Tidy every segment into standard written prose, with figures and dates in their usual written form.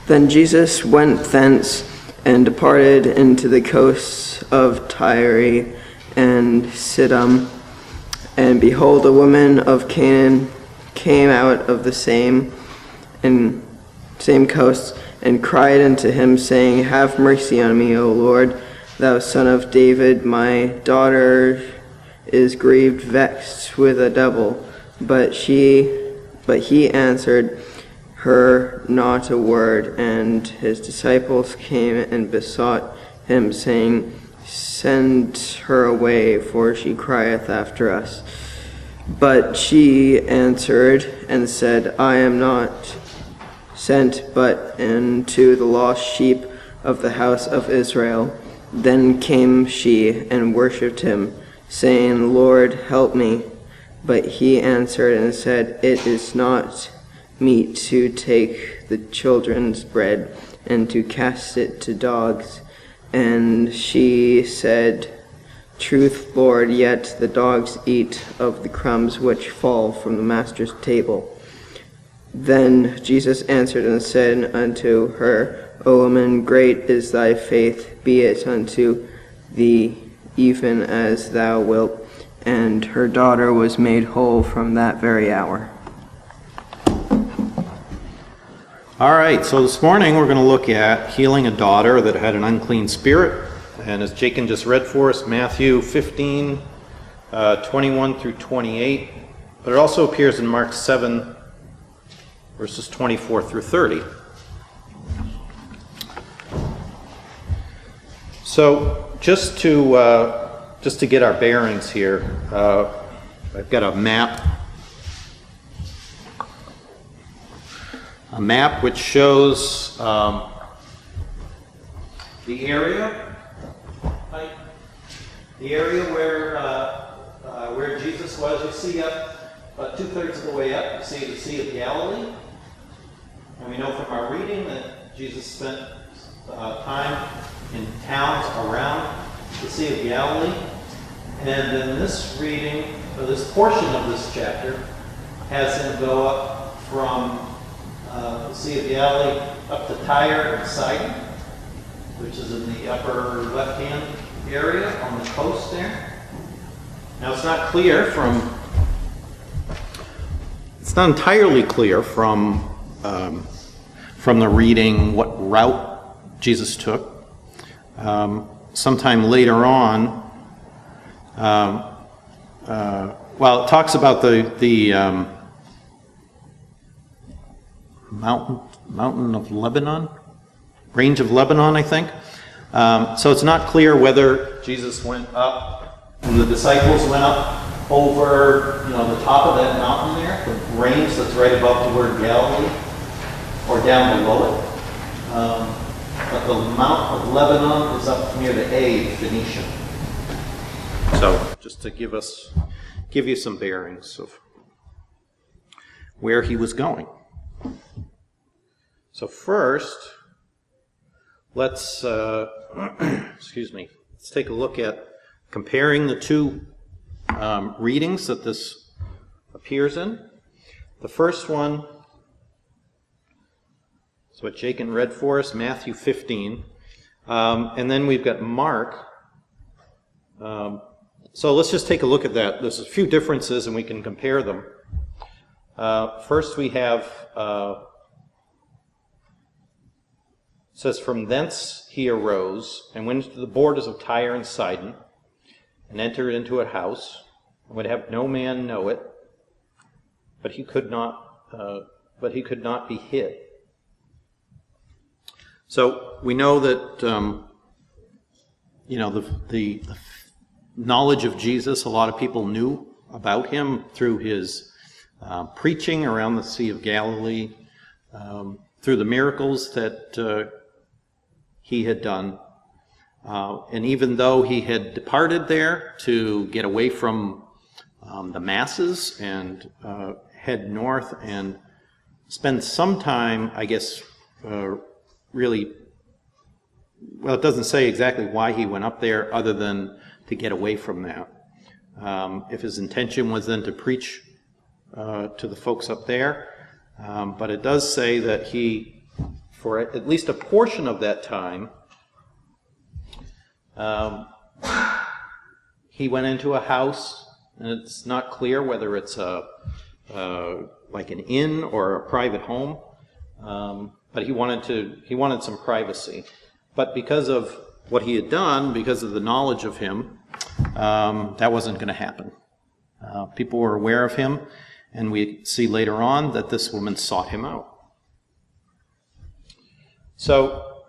Then Jesus went thence and departed into the coasts of Tyre and Sidon. And behold, a woman of Canaan came out of the same coast, and cried unto him, saying, Have mercy on me, O Lord, thou son of David. My daughter is grieved, vexed with a devil. But he answered her not a word. And his disciples came and besought him, saying, Send her away, for she crieth after us. But she answered and said, I am not sent but unto the lost sheep of the house of Israel. Then came she and worshipped him, saying, Lord, help me. But he answered and said, It is not meet to take the children's bread and to cast it to dogs. And she said, Truth, Lord, yet the dogs eat of the crumbs which fall from the master's table. Then Jesus answered and said unto her, O woman, great is thy faith, be it unto thee even as thou wilt. And her daughter was made whole from that very hour. All right, so this morning we're going to look at healing a daughter that had an unclean spirit. And as Jacob just read for us, Matthew 15, 21 through 28. But it also appears in Mark 7, verses 24 through 30. So just to get our bearings here, I've got a map which shows the area where Jesus was. You see up about 2/3 of the way up, you see the Sea of Galilee. And we know from our reading that Jesus spent time in towns around the Sea of Galilee. And in this reading, or this portion of this chapter, has him go up from the Sea of Galilee up to Tyre and Sidon, which is in the upper left-hand area on the coast there. Now it's not entirely clear from the reading what route Jesus took. Sometime later on, it talks about the mountain of Lebanon, range of Lebanon, I think. So it's not clear whether Jesus went up, and the disciples went up over, the top of that mountain there, the range that's right above the word Galilee, or down below it. But the Mount of Lebanon is up near the A, Phoenicia. So just to give you some bearings of where he was going. So first, let's take a look at comparing the two readings that this appears in. The first one is what Jacob read for us, Matthew 15. And then we've got Mark. So let's just take a look at that. There's a few differences and we can compare them. First we have, it says, From thence he arose and went to the borders of Tyre and Sidon, and entered into a house, and would have no man know it, but he could not be hid. So we know that the knowledge of Jesus, a lot of people knew about him through his preaching around the Sea of Galilee, through the miracles that he had done. And even though he had departed there to get away from the masses and head north and spend some time, I guess, it doesn't say exactly why he went up there other than to get away from that. If his intention was then to preach to the folks up there, but it does say that he for at least a portion of that time, he went into a house, and it's not clear whether it's like an inn or a private home, but he wanted some privacy. But because of what he had done, because of the knowledge of him, that wasn't going to happen. People were aware of him, and we see later on that this woman sought him out. So,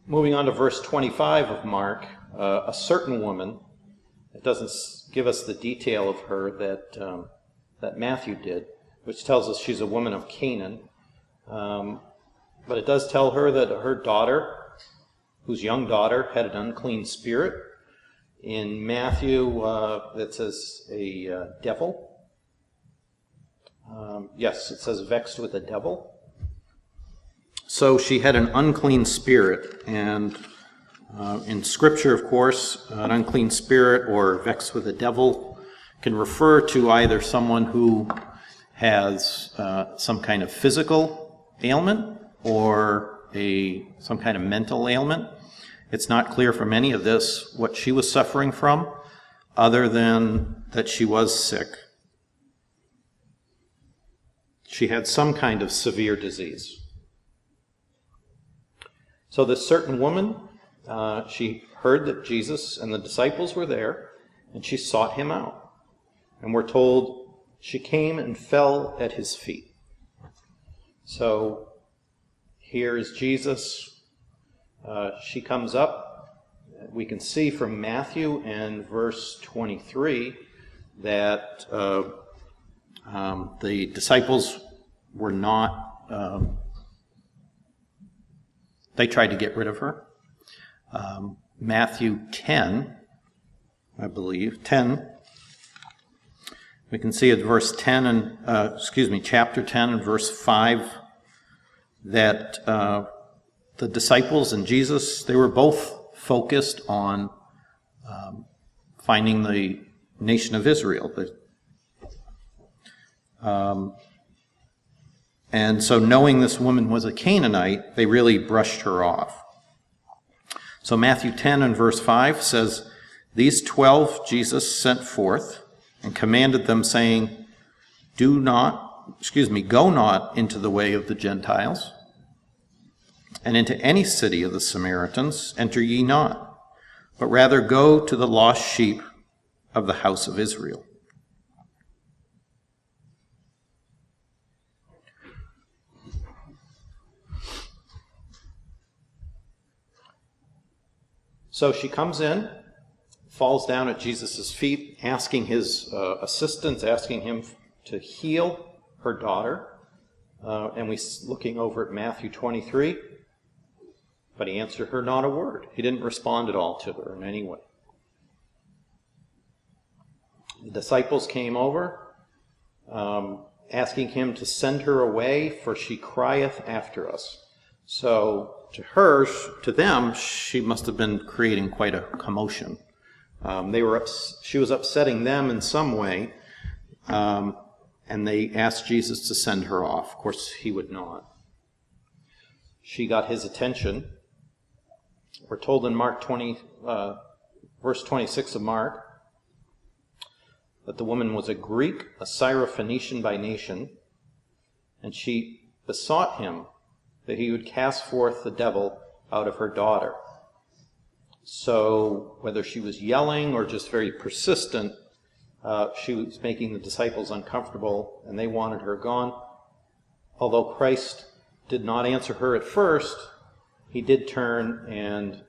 moving on to verse 25 of Mark, a certain woman, it doesn't give us the detail of her that Matthew did, which tells us she's a woman of Canaan. But it does tell her that her daughter, whose young daughter, had an unclean spirit. In Matthew, it says a devil. Yes, it says vexed with a devil. So she had an unclean spirit, and in Scripture, of course, an unclean spirit or vexed with a devil can refer to either someone who has some kind of physical ailment or some kind of mental ailment. It's not clear from any of this what she was suffering from, other than that she was sick. She had some kind of severe disease. So this certain woman, she heard that Jesus and the disciples were there, and she sought him out. And we're told she came and fell at his feet. So here is Jesus. She comes up. We can see from Matthew and verse 23 that the disciples were not, they tried to get rid of her. Matthew 10, I believe, 10, we can see at verse 10 and, chapter 10 and verse 5, that the disciples and Jesus, they were both focused on finding the nation of Israel. And so knowing this woman was a Canaanite, they really brushed her off. So Matthew 10 and verse 5 says, "These 12 Jesus sent forth and commanded them, saying, go not into the way of the Gentiles, and into any city of the Samaritans enter ye not, but rather go to the lost sheep of the house of Israel." So she comes in, falls down at Jesus' feet, asking his assistance, asking him to heal her daughter. And we're looking over at Matthew 23, but he answered her not a word. He didn't respond at all to her in any way. The disciples came over, asking him to send her away, for she crieth after us. So to them, she must have been creating quite a commotion. She was upsetting them in some way, and they asked Jesus to send her off. Of course, he would not. She got his attention. We're told in Mark 20, verse 26 of Mark, that the woman was a Greek, a Syrophoenician by nation, and she besought him that he would cast forth the devil out of her daughter. So whether she was yelling or just very persistent, she was making the disciples uncomfortable, and they wanted her gone. Although Christ did not answer her at first, he did turn, and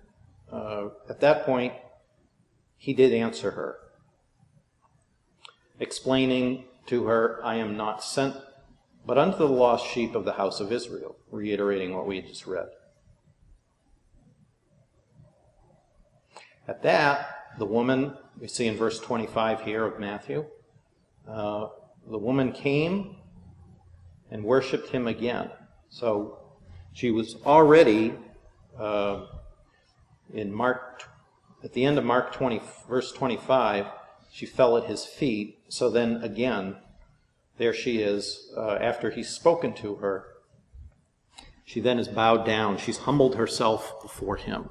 at that point, he did answer her, explaining to her, "I am not sent but unto the lost sheep of the house of Israel," reiterating what we had just read. At that, the woman, we see in verse 25 here of Matthew, the woman came and worshipped him again. So she was already in Mark, at the end of Mark 20, verse 25, she fell at his feet. So then again, there she is, after he's spoken to her, She then is bowed down. She's humbled herself before him,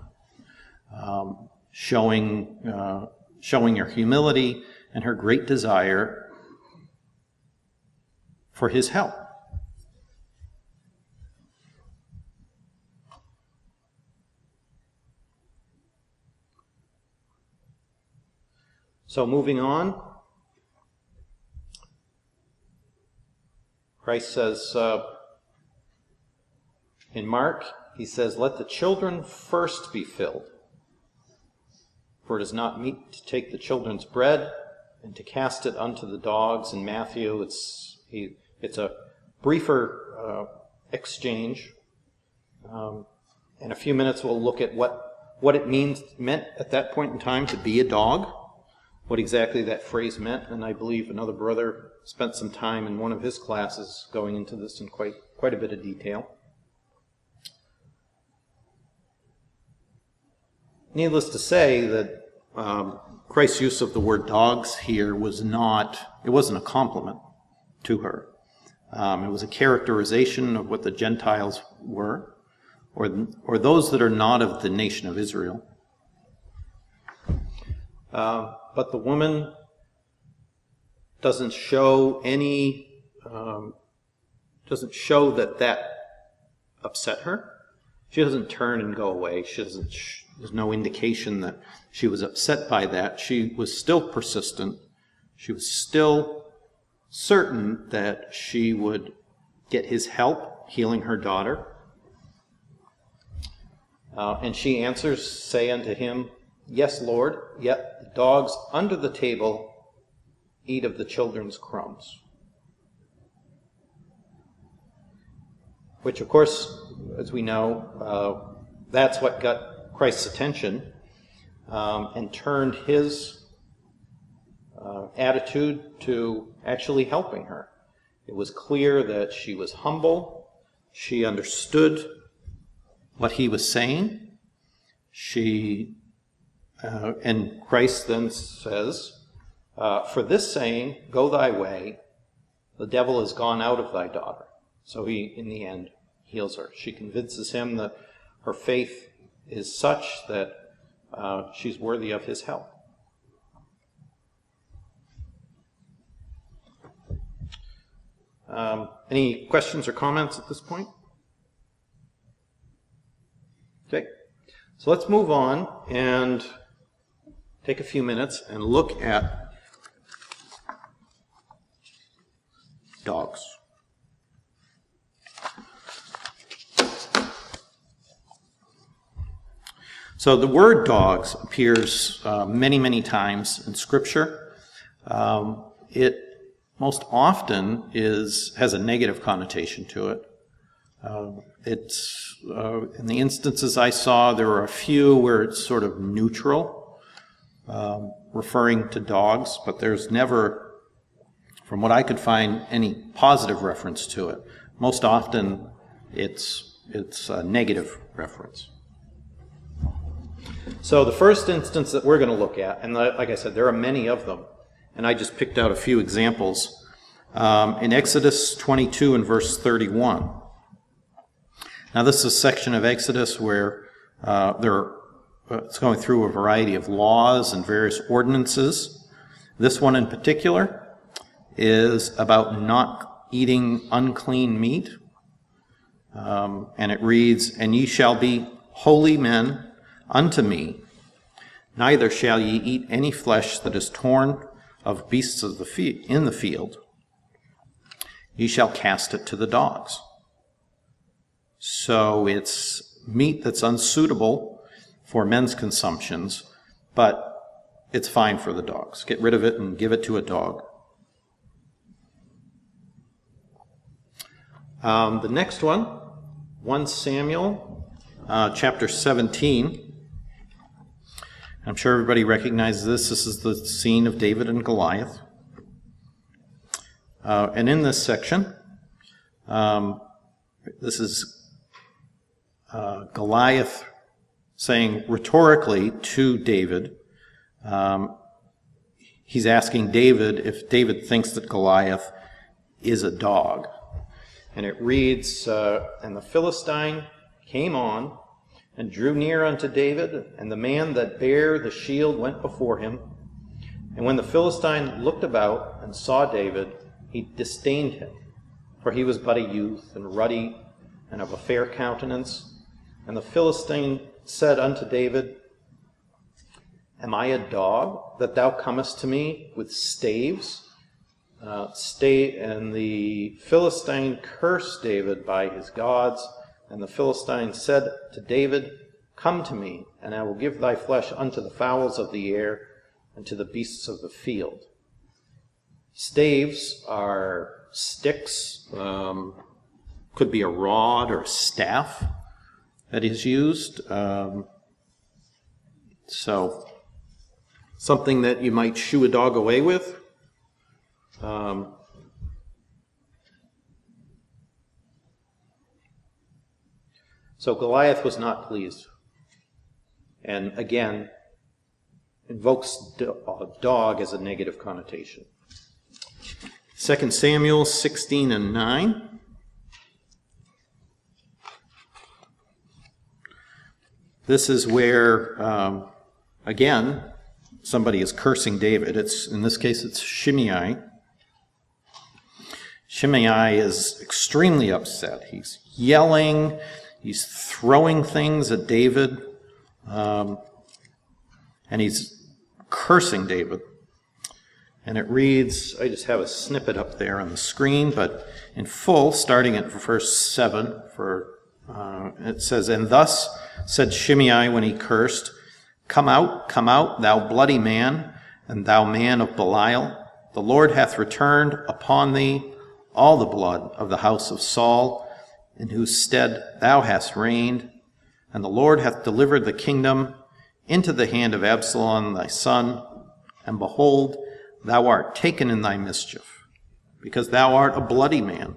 showing her humility and her great desire for his help. So moving on, Christ says in Mark, he says, "Let the children first be filled. For it is not meet to take the children's bread and to cast it unto the dogs." In Matthew, it's a briefer exchange. In a few minutes, we'll look at what it meant at that point in time to be a dog, what exactly that phrase meant, and I believe another brother spent some time in one of his classes going into this in quite a bit of detail. Needless to say that Christ's use of the word dogs here wasn't a compliment to her. It was a characterization of what the Gentiles were, or those that are not of the nation of Israel. But the woman doesn't show that upset her. She doesn't turn and go away. There's no indication that she was upset by that. She was still persistent. She was still certain that she would get his help healing her daughter. And she answers, "Say unto him, Yes, Lord, yet the dogs under the table eat of the children's crumbs." Which, of course, as we know, that's what got Christ's attention and turned his attitude to actually helping her. It was clear that she was humble. She understood what he was saying. And Christ then says, "For this saying, go thy way, the devil is gone out of thy daughter." So he, in the end, heals her. She convinces him that her faith is such that she's worthy of his help. Any questions or comments at this point? Okay, so let's move on and take a few minutes and look at dogs. So the word dogs appears many, many times in Scripture. It most often has a negative connotation to it. In the instances I saw, there were a few where it's sort of neutral, referring to dogs, but there's never, from what I could find, any positive reference to it. Most often, it's a negative reference. So the first instance that we're going to look at, and like I said, there are many of them, and I just picked out a few examples. In Exodus 22 and verse 31. Now this is a section of Exodus where it's going through a variety of laws and various ordinances. This one in particular is about not eating unclean meat. And it reads, "And ye shall be holy men unto me, neither shall ye eat any flesh that is torn of beasts of in the field. Ye shall cast it to the dogs." So it's meat that's unsuitable for men's consumptions, but it's fine for the dogs. Get rid of it and give it to a dog. The next one, 1 Samuel chapter 17. I'm sure everybody recognizes this. This is the scene of David and Goliath. And in this section, this is Goliath saying rhetorically to David, he's asking David if David thinks that Goliath is a dog. And it reads, And the Philistine came on, and drew near unto David, and the man that bare the shield went before him. And when the Philistine looked about and saw David, he disdained him, for he was but a youth, and ruddy, and of a fair countenance. And the Philistine said unto David, Am I a dog, that thou comest to me with staves? And the Philistine cursed David by his gods. And the Philistine said to David, Come to me, and I will give thy flesh unto the fowls of the air, and to the beasts of the field. Staves are sticks, could be a rod or a staff that is used. So something that you might shoo a dog away with. So Goliath was not pleased, and again invokes dog as a negative connotation. 2 Samuel 16 and 9. This is where, again, somebody is cursing David. In this case, it's Shimei. Shimei is extremely upset. He's yelling. He's throwing things at David. And he's cursing David. And it reads, I just have a snippet up there on the screen, but in full, starting at verse 7, it says, And thus said Shimei when he cursed, come out, thou bloody man, and thou man of Belial. The Lord hath returned upon thee all the blood of the house of Saul, in whose stead thou hast reigned. And the Lord hath delivered the kingdom into the hand of Absalom thy son. And behold, thou art taken in thy mischief, because thou art a bloody man.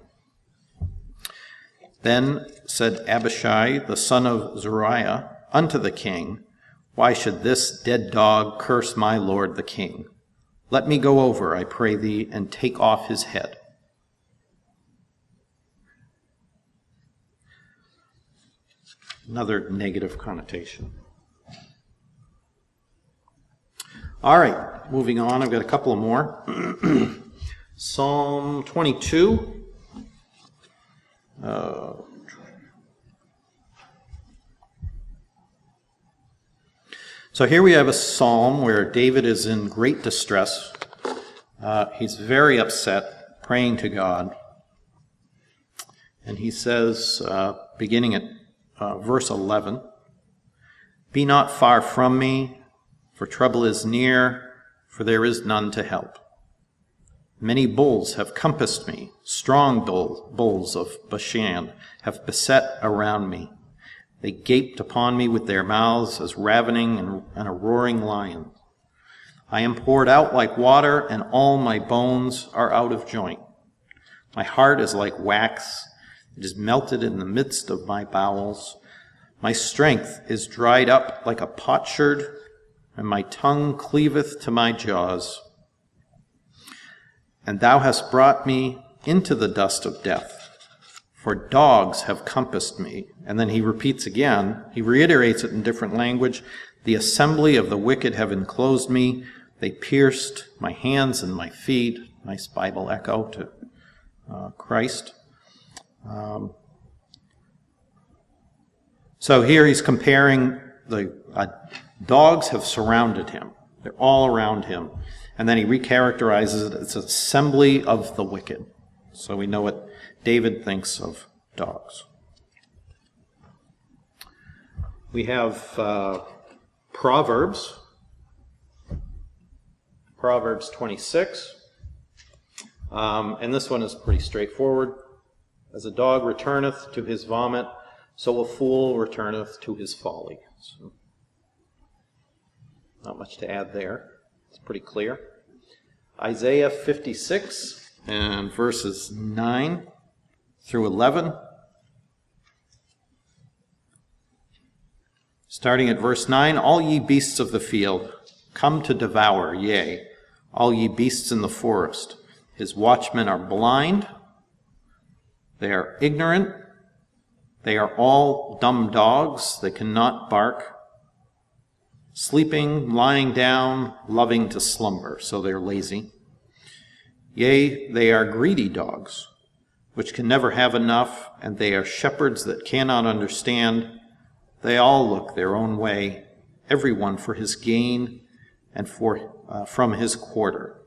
Then said Abishai, the son of Zeruiah, unto the king, Why should this dead dog curse my lord the king? Let me go over, I pray thee, and take off his head. Another negative connotation. All right, moving on. I've got a couple of more. Psalm 22. So here we have a psalm where David is in great distress. He's very upset, praying to God. And he says, beginning at verse 11, Be not far from me, for trouble is near, for there is none to help. Many bulls have compassed me, strong bulls of Bashan have beset around me. They gaped upon me with their mouths as ravening and a roaring lion. I am poured out like water, and all my bones are out of joint. My heart is like wax. It is melted in the midst of my bowels. My strength is dried up like a potsherd, and my tongue cleaveth to my jaws. And thou hast brought me into the dust of death, for dogs have compassed me. And then he repeats again, he reiterates it in different language. The assembly of the wicked have enclosed me. They pierced my hands and my feet. Nice Bible echo to Christ. So here he's comparing dogs have surrounded him. They're all around him. And then he recharacterizes it as an assembly of the wicked. So we know what David thinks of dogs. We have Proverbs 26. And this one is pretty straightforward. As a dog returneth to his vomit, so a fool returneth to his folly. So, not much to add there. It's pretty clear. Isaiah 56 and verses 9 through 11. Starting at verse 9, All ye beasts of the field, come to devour, yea, all ye beasts in the forest. His watchmen are blind. They are ignorant. They are all dumb dogs. They cannot bark. Sleeping, lying down, loving to slumber. So they're lazy. Yea, they are greedy dogs, which can never have enough, and they are shepherds that cannot understand. They all look their own way, every one for his gain and from his quarter.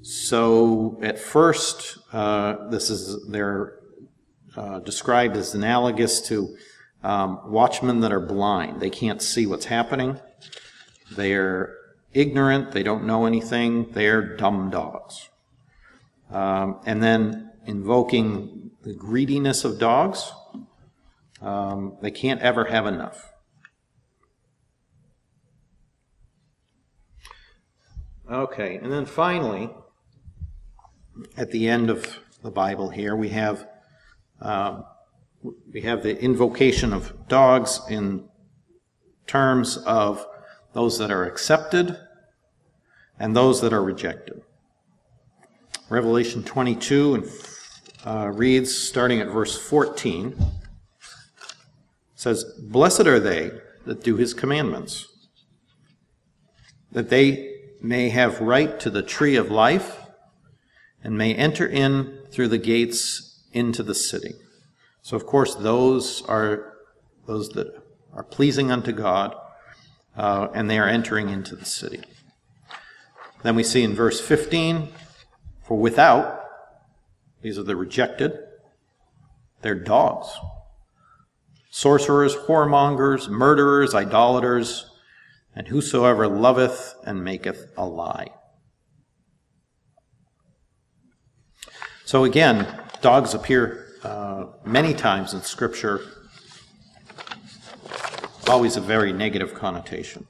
So at first, they're described as analogous to watchmen that are blind. They can't see what's happening. They're ignorant. They don't know anything. They're dumb dogs. And then invoking the greediness of dogs, they can't ever have enough. Okay, and then finally, at the end of the Bible here, we have the invocation of dogs in terms of those that are accepted and those that are rejected. Revelation 22 reads, starting at verse 14, says, "Blessed are they that do his commandments, that they may have right to the tree of life and may enter in through the gates into the city." So, of course, those that are pleasing unto God, and they are entering into the city. Then we see in verse 15, "For without," these are the rejected, "they're dogs. Sorcerers, whoremongers, murderers, idolaters, and whosoever loveth and maketh a lie." So again, dogs appear many times in Scripture, always a very negative connotation.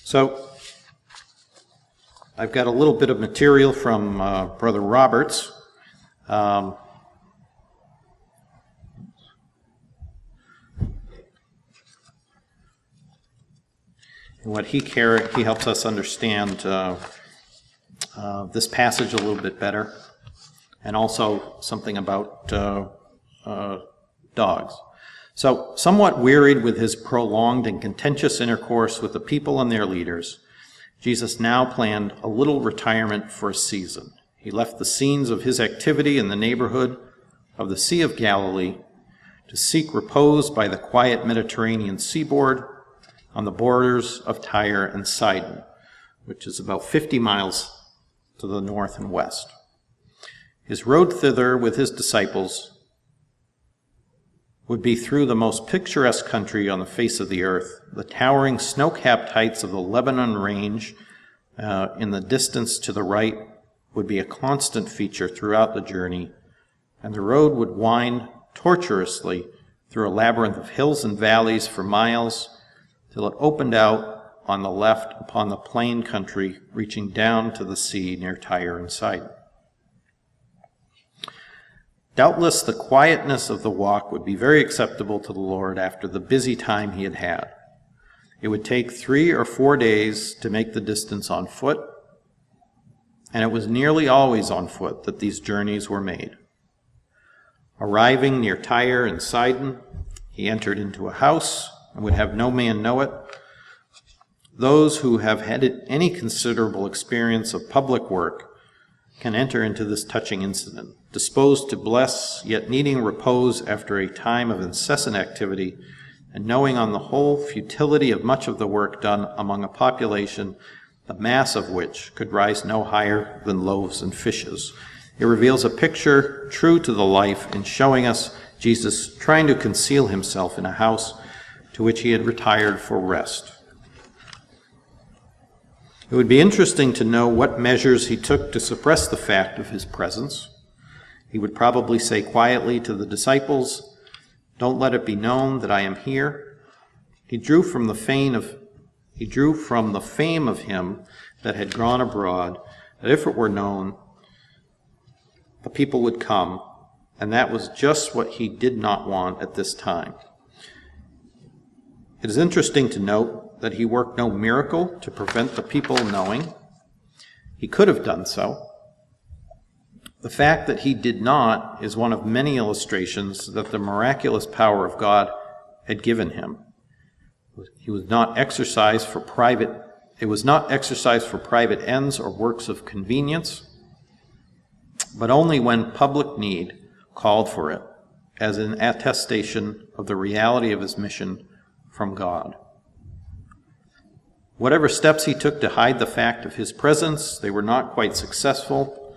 So I've got a little bit of material from Brother Roberts. And what he helps us understand this passage a little bit better, and also something about dogs. So, somewhat wearied with his prolonged and contentious intercourse with the people and their leaders, Jesus now planned a little retirement for a season. He left the scenes of his activity in the neighborhood of the Sea of Galilee to seek repose by the quiet Mediterranean seaboard on the borders of Tyre and Sidon, which is about 50 miles to the north and west. His road thither with his disciples would be through the most picturesque country on the face of the earth. The towering snow-capped heights of the Lebanon range in the distance to the right would be a constant feature throughout the journey, and the road would wind tortuously through a labyrinth of hills and valleys for miles till it opened out on the left upon the plain country reaching down to the sea near Tyre and Sidon. Doubtless the quietness of the walk would be very acceptable to the Lord after the busy time he had had. It would take 3 or 4 days to make the distance on foot, and it was nearly always on foot that these journeys were made. Arriving near Tyre and Sidon, he entered into a house and would have no man know it. Those who have had any considerable experience of public work can enter into this touching incident, disposed to bless, yet needing repose after a time of incessant activity, and knowing on the whole futility of much of the work done among a population, the mass of which could rise no higher than loaves and fishes. It reveals a picture true to the life in showing us Jesus trying to conceal himself in a house to which he had retired for rest. It would be interesting to know what measures he took to suppress the fact of his presence. He would probably say quietly to the disciples, "Don't let it be known that I am here." He drew from the fame of him that had gone abroad, that if it were known, the people would come, and that was just what he did not want at this time. It is interesting to note that he worked no miracle to prevent the people knowing. He could have done so. The fact that he did not is one of many illustrations that the miraculous power of God had given him. It was not exercised for private ends or works of convenience, but only when public need called for it, as an attestation of the reality of his mission from God. Whatever steps he took to hide the fact of his presence, they were not quite successful.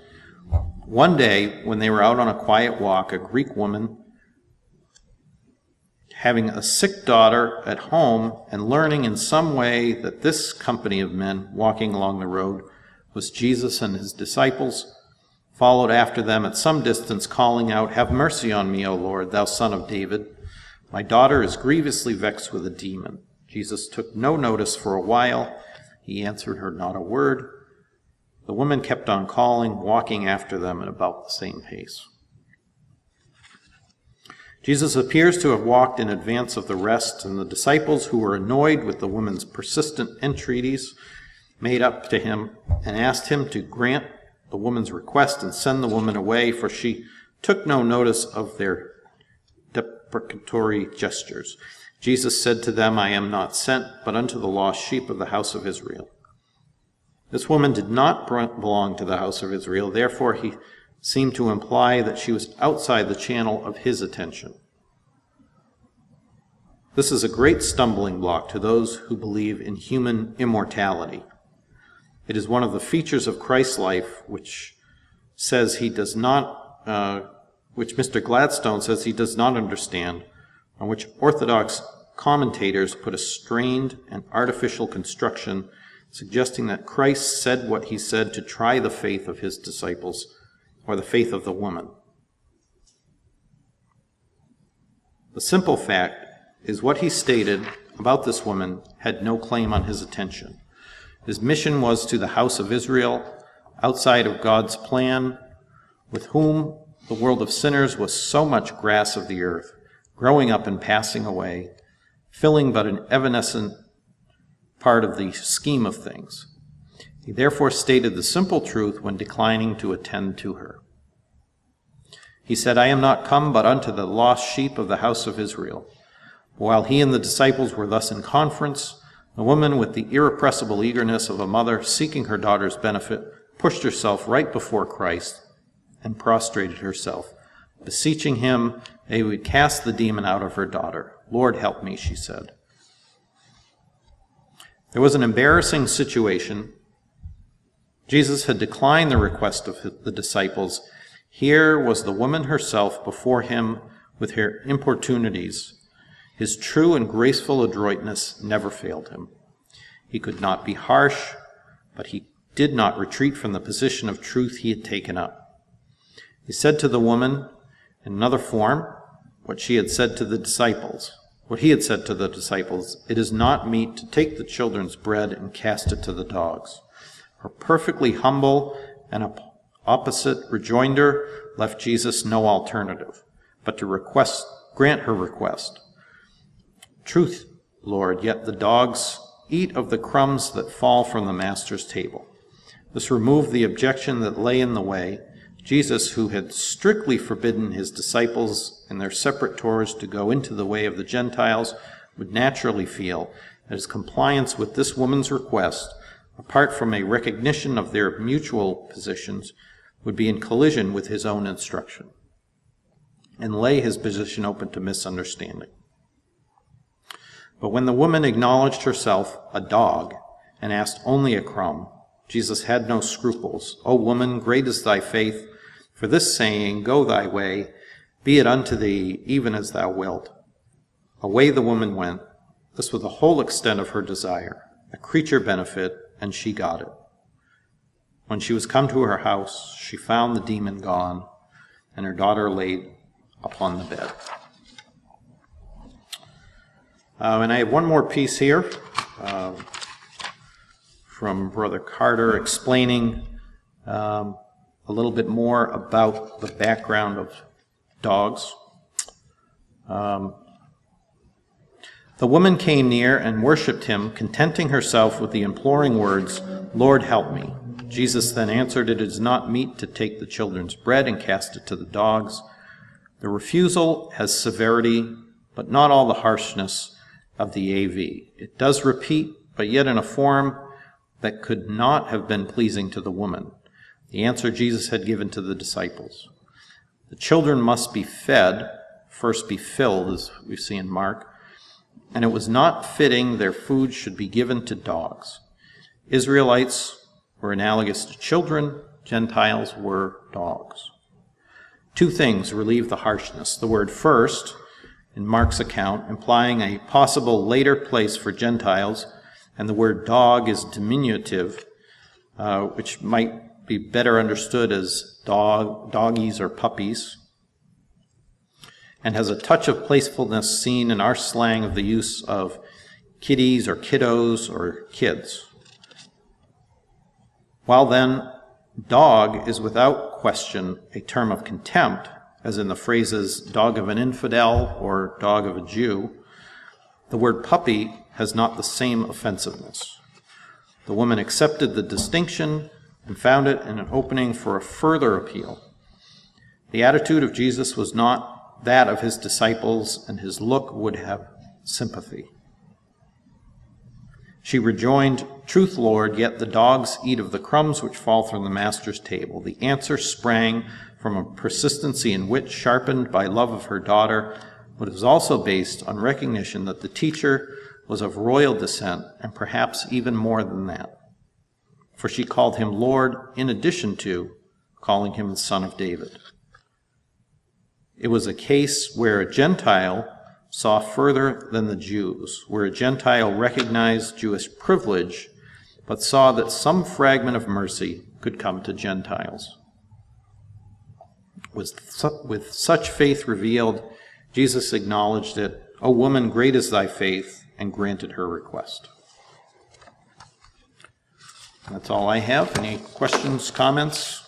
One day, when they were out on a quiet walk, a Greek woman, having a sick daughter at home and learning in some way that this company of men walking along the road was Jesus and his disciples, followed after them at some distance, calling out, "Have mercy on me, O Lord, thou Son of David. My daughter is grievously vexed with a demon." Jesus took no notice for a while. He answered her not a word. The woman kept on calling, walking after them at about the same pace. Jesus appears to have walked in advance of the rest, and the disciples, who were annoyed with the woman's persistent entreaties, made up to him and asked him to grant the woman's request and send the woman away, for she took no notice of their deprecatory gestures. Jesus said to them, "I am not sent, but unto the lost sheep of the house of Israel." This woman did not belong to the house of Israel, therefore he seemed to imply that she was outside the channel of his attention. This is a great stumbling block to those who believe in human immortality. It is one of the features of Christ's life which says he does not, which Mr. Gladstone says he does not understand, on which Orthodox commentators put a strained and artificial construction, suggesting that Christ said what he said to try the faith of his disciples, or the faith of the woman. The simple fact is what he stated about this woman had no claim on his attention. His mission was to the house of Israel, outside of God's plan, with whom the world of sinners was so much grass of the earth, growing up and passing away, filling but an evanescent part of the scheme of things. He therefore stated the simple truth when declining to attend to her. He said, "I am not come but unto the lost sheep of the house of Israel." While he and the disciples were thus in conference, the woman, with the irrepressible eagerness of a mother seeking her daughter's benefit, pushed herself right before Christ and prostrated herself, beseeching him that he would cast the demon out of her daughter. "Lord, help me," she said. There was an embarrassing situation. Jesus had declined the request of the disciples. Here was the woman herself before him with her importunities. His true and graceful adroitness never failed him. He could not be harsh, but he did not retreat from the position of truth he had taken up. He said to the woman, in another form, what he had said to the disciples. "It is not meet to take the children's bread and cast it to the dogs." Her perfectly humble and opposite rejoinder left Jesus no alternative but to grant her request. "Truth, Lord, yet the dogs eat of the crumbs that fall from the master's table." This removed the objection that lay in the way. Jesus, who had strictly forbidden his disciples in their separate tours to go into the way of the Gentiles, would naturally feel that his compliance with this woman's request, apart from a recognition of their mutual positions, would be in collision with his own instruction, and lay his position open to misunderstanding. But when the woman acknowledged herself a dog and asked only a crumb, Jesus had no scruples. "O woman, great is thy faith. For this saying, go thy way, be it unto thee even as thou wilt." Away the woman went. This was the whole extent of her desire, a creature benefit, and she got it. When she was come to her house, she found the demon gone, and her daughter laid upon the bed. And I have one more piece here from Brother Carter explaining a little bit more about the background of dogs. The woman came near and worshipped him, contenting herself with the imploring words, "Lord, help me." Jesus then answered, "It is not meet to take the children's bread and cast it to the dogs." The refusal has severity, but not all the harshness of the AV. It does repeat, but yet in a form that could not have been pleasing to the woman. The answer Jesus had given to the disciples. The children must be fed, first be filled, as we see in Mark, and it was not fitting their food should be given to dogs. Israelites were analogous to children, Gentiles were dogs. Two things relieve the harshness. The word first, in Mark's account, implying a possible later place for Gentiles, and the word dog is diminutive, which might be better understood as doggies or puppies, and has a touch of playfulness seen in our slang of the use of kiddies or kiddos or kids. While then, dog is without question a term of contempt, as in the phrases dog of an infidel or dog of a Jew, the word puppy has not the same offensiveness. The woman accepted the distinction and found it an opening for a further appeal. The attitude of Jesus was not that of his disciples, and his look would have sympathy. She rejoined, "Truth, Lord, yet the dogs eat of the crumbs which fall from the master's table." The answer sprang from a persistency in which, sharpened by love of her daughter, but was also based on recognition that the teacher was of royal descent, and perhaps even more than that. For she called him Lord in addition to calling him the Son of David. It was a case where a Gentile saw further than the Jews, where a Gentile recognized Jewish privilege, but saw that some fragment of mercy could come to Gentiles. With such faith revealed, Jesus acknowledged it. "O woman, great is thy faith," and granted her request. That's all I have. Any questions, comments?